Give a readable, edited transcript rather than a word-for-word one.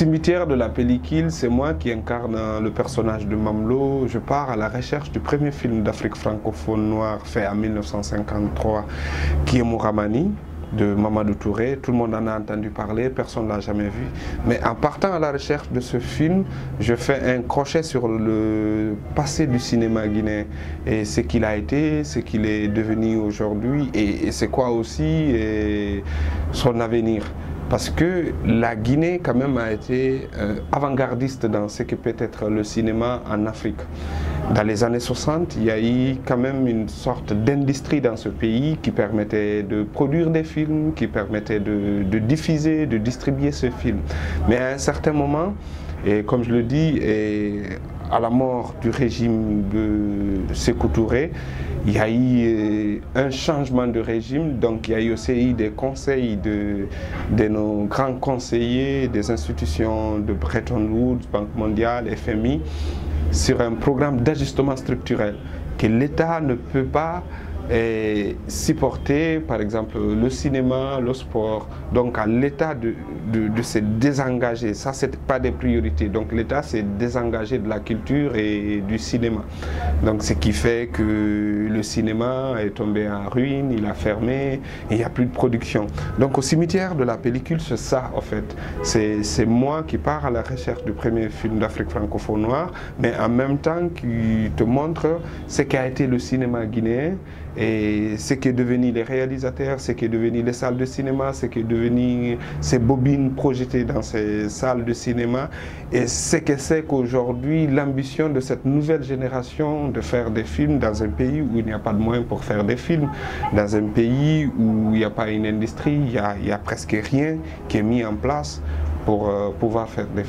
cimetière de la pellicule, c'est moi qui incarne le personnage de Mamlo. Je pars à la recherche du premier film d'Afrique francophone noire fait en 1953, qui est Mouramani, de Mamadou Touré. Tout le monde en a entendu parler, personne ne l'a jamais vu. Mais en partant à la recherche de ce film, je fais un crochet sur le passé du cinéma guinéen et ce qu'il a été, ce qu'il est devenu aujourd'hui et c'est quoi aussi son avenir. Parce que la Guinée quand même a été avant-gardiste dans ce que peut être le cinéma en Afrique. Dans les années 60, il y a eu quand même une sorte d'industrie dans ce pays qui permettait de produire des films, qui permettait de diffuser, de distribuer ce film. Mais à un certain moment, et comme je le dis, à la mort du régime de Sékou Touré, il y a eu un changement de régime, donc il y a eu aussi des conseils de nos grands conseillers des institutions de Bretton Woods, Banque mondiale, FMI, sur un programme d'ajustement structurel que l'État ne peut pas supporter, par exemple le cinéma, le sport, donc à l'État de se désengager. Ça, c'est pas des priorités. Donc l'État s'est désengagé de la culture et du cinéma. Donc ce qui fait que le cinéma est tombé en ruine, il a fermé, et il n'y a plus de production. Donc au cimetière de la pellicule, c'est ça en fait. C'est moi qui pars à la recherche du premier film d'Afrique francophone noire, mais en même temps qui te montre ce qu'a été le cinéma guinéen et ce qui est devenu les réalisateurs, ce qui est devenu les salles de cinéma, ce qui est devenu ces bobines projetées dans ces salles de cinéma et ce que c'est qu'aujourd'hui l'ambition de cette nouvelle génération de faire des films dans un pays où il n'y a pas de moyens pour faire des films, dans un pays où il n'y a pas une industrie, il y a presque rien qui est mis en place pour pouvoir faire des films.